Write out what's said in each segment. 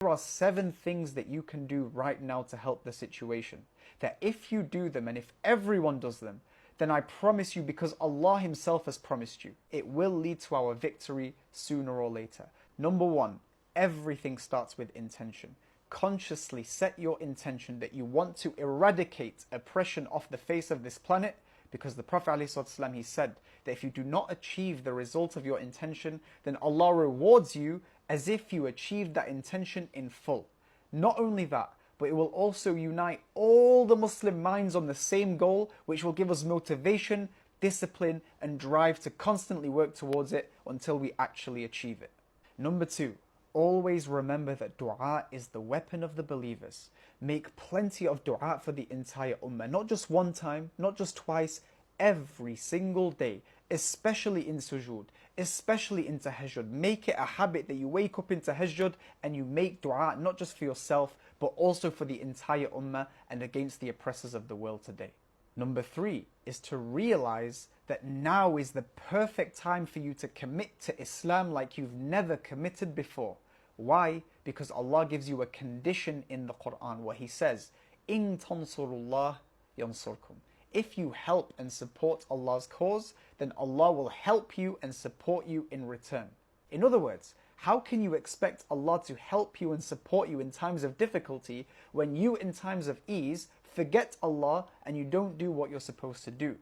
There are 7 things that you can do right now to help the situation. That if you do them and if everyone does them, then I promise you, because Allah Himself has promised you, it will lead to our victory sooner or later. Number 1, everything starts with intention. Consciously set your intention that you want to eradicate oppression off the face of this planet, because the Prophet ﷺ, he said that if you do not achieve the result of your intention, then Allah rewards you as if you achieved that intention in full. Not only that, but it will also unite all the Muslim minds on the same goal, which will give us motivation, discipline, and drive to constantly work towards it until we actually achieve it. Number 2, always remember that dua is the weapon of the believers. Make plenty of dua for the entire ummah, not just one time, not just twice, every single day, especially in sujood, especially in tahajjud. Make it a habit that you wake up in tahajjud and you make dua, not just for yourself, but also for the entire ummah and against the oppressors of the world today. Number 3 is to realize that now is the perfect time for you to commit to Islam like you've never committed before. Why? Because Allah gives you a condition in the Quran where He says, "In tansurullah yansurkum." If you help and support Allah's cause, then Allah will help you and support you in return. In other words, how can you expect Allah to help you and support you in times of difficulty when you, in times of ease, forget Allah and you don't do what you're supposed to do?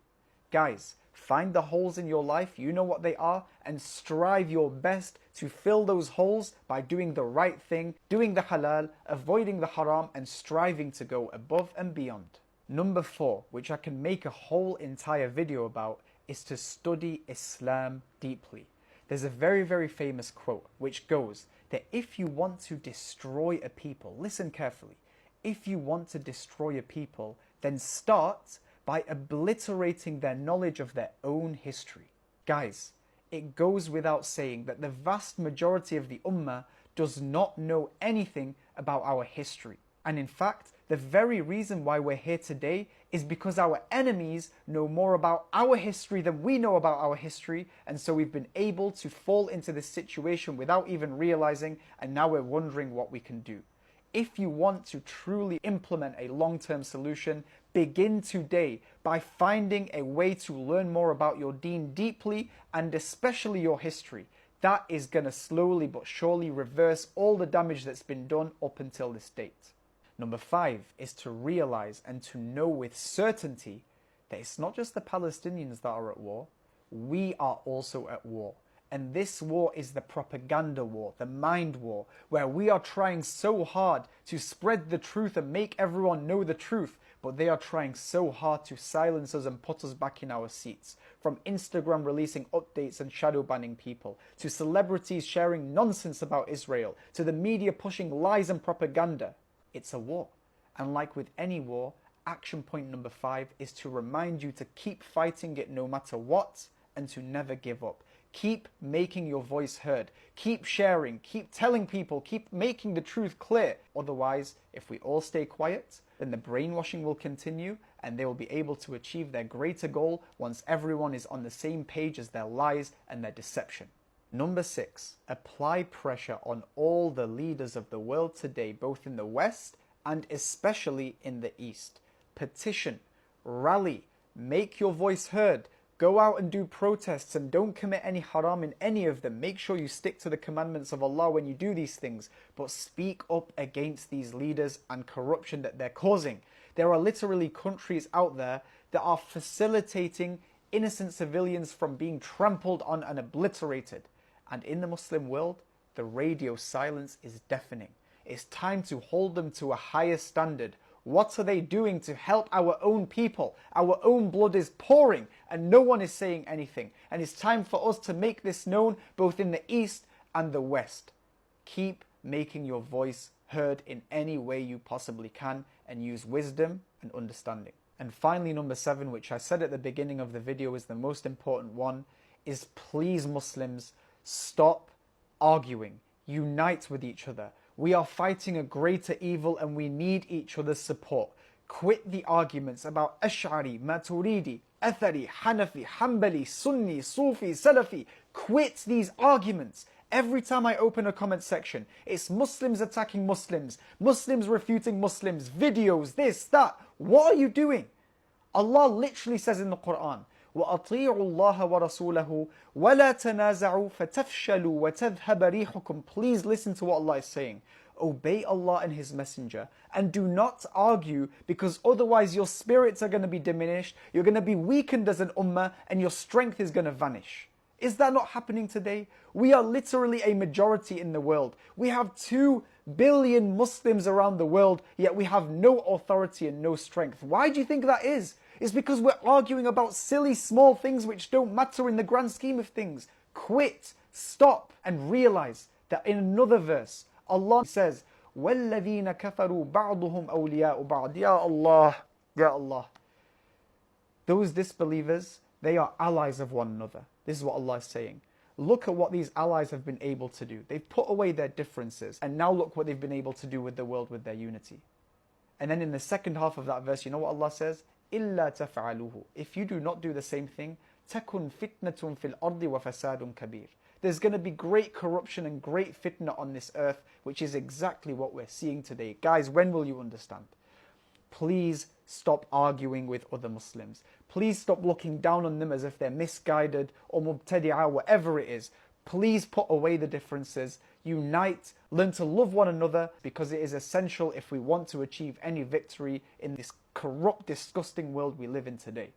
Guys, find the holes in your life, you know what they are, and strive your best to fill those holes by doing the right thing, doing the halal, avoiding the haram, and striving to go above and beyond. Number 4, which I can make a whole entire video about, is to study Islam deeply. There's a very, very famous quote which goes that if you want to destroy a people, listen carefully, if you want to destroy a people, then start by obliterating their knowledge of their own history. Guys, it goes without saying that the vast majority of the ummah does not know anything about our history. And in fact, the very reason why we're here today is because our enemies know more about our history than we know about our history, and so we've been able to fall into this situation without even realizing, and now we're wondering what we can do. If you want to truly implement a long-term solution, begin today by finding a way to learn more about your deen deeply, and especially your history. That is going to slowly but surely reverse all the damage that's been done up until this date. Number 5 is to realize and to know with certainty that it's not just the Palestinians that are at war, we are also at war. And this war is the propaganda war, the mind war, where we are trying so hard to spread the truth and make everyone know the truth, but they are trying so hard to silence us and put us back in our seats. From Instagram releasing updates and shadow banning people, to celebrities sharing nonsense about Israel, to the media pushing lies and propaganda. It's a war. And like with any war, action point number 5 is to remind you to keep fighting it no matter what, and to never give up. Keep making your voice heard. Keep sharing, keep telling people, keep making the truth clear. Otherwise, if we all stay quiet, then the brainwashing will continue and they will be able to achieve their greater goal once everyone is on the same page as their lies and their deception. Number 6, apply pressure on all the leaders of the world today, both in the West and especially in the East. Petition, rally, make your voice heard. Go out and do protests and don't commit any haram in any of them. Make sure you stick to the commandments of Allah when you do these things, but speak up against these leaders and corruption that they're causing. There are literally countries out there that are facilitating innocent civilians from being trampled on and obliterated. And in the Muslim world, the radio silence is deafening. It's time to hold them to a higher standard. What are they doing to help our own people? Our own blood is pouring and no one is saying anything. And it's time for us to make this known both in the East and the West. Keep making your voice heard in any way you possibly can and use wisdom and understanding. And finally, number 7, which I said at the beginning of the video is the most important one, is please Muslims, stop arguing. Unite with each other. We are fighting a greater evil and we need each other's support. Quit the arguments about Ash'ari, Maturidi, Athari, Hanafi, Hanbali, Sunni, Sufi, Salafi. Quit these arguments. Every time I open a comment section, it's Muslims attacking Muslims, Muslims refuting Muslims, videos, this, that. What are you doing? Allah literally says in the Quran, وَأَطِيعُوا اللَّهَ وَرَسُولَهُ وَلَا تَنَازَعُوا فَتَفْشَلُوا وَتَذْهَبَ رِيحُكُمْ. Please listen to what Allah is saying. Obey Allah and His Messenger and do not argue, because otherwise your spirits are going to be diminished, you're going to be weakened as an ummah, and your strength is going to vanish. Is that not happening today? We are literally a majority in the world. We have 2 billion Muslims around the world, yet we have no authority and no strength. Why do you think that is? It's because we're arguing about silly small things which don't matter in the grand scheme of things. Quit, stop, and realize that in another verse, Allah says, وَالَّذِينَ كَفَرُوا بَعْضُهُمْ أَوْلِيَاءُ بَعْضٍ. Ya Allah, Ya Allah. Those disbelievers, they are allies of one another. This is what Allah is saying. Look at what these allies have been able to do. They've put away their differences, and now look what they've been able to do with the world with their unity. And then in the second half of that verse, you know what Allah says? إِلَّا تَفْعَلُوهُ. If you do not do the same thing, تَكُنْ فِتْنَةٌ فِي الْأَرْضِ وَفَسَادٌ كَبِيرٌ. There's going to be great corruption and great fitna on this earth, which is exactly what we're seeing today. Guys, when will you understand? Please stop arguing with other Muslims. Please stop looking down on them as if they're misguided or mubtadi'ah, whatever it is. Please put away the differences, unite, learn to love one another, because it is essential if we want to achieve any victory in this corrupt, disgusting world we live in today.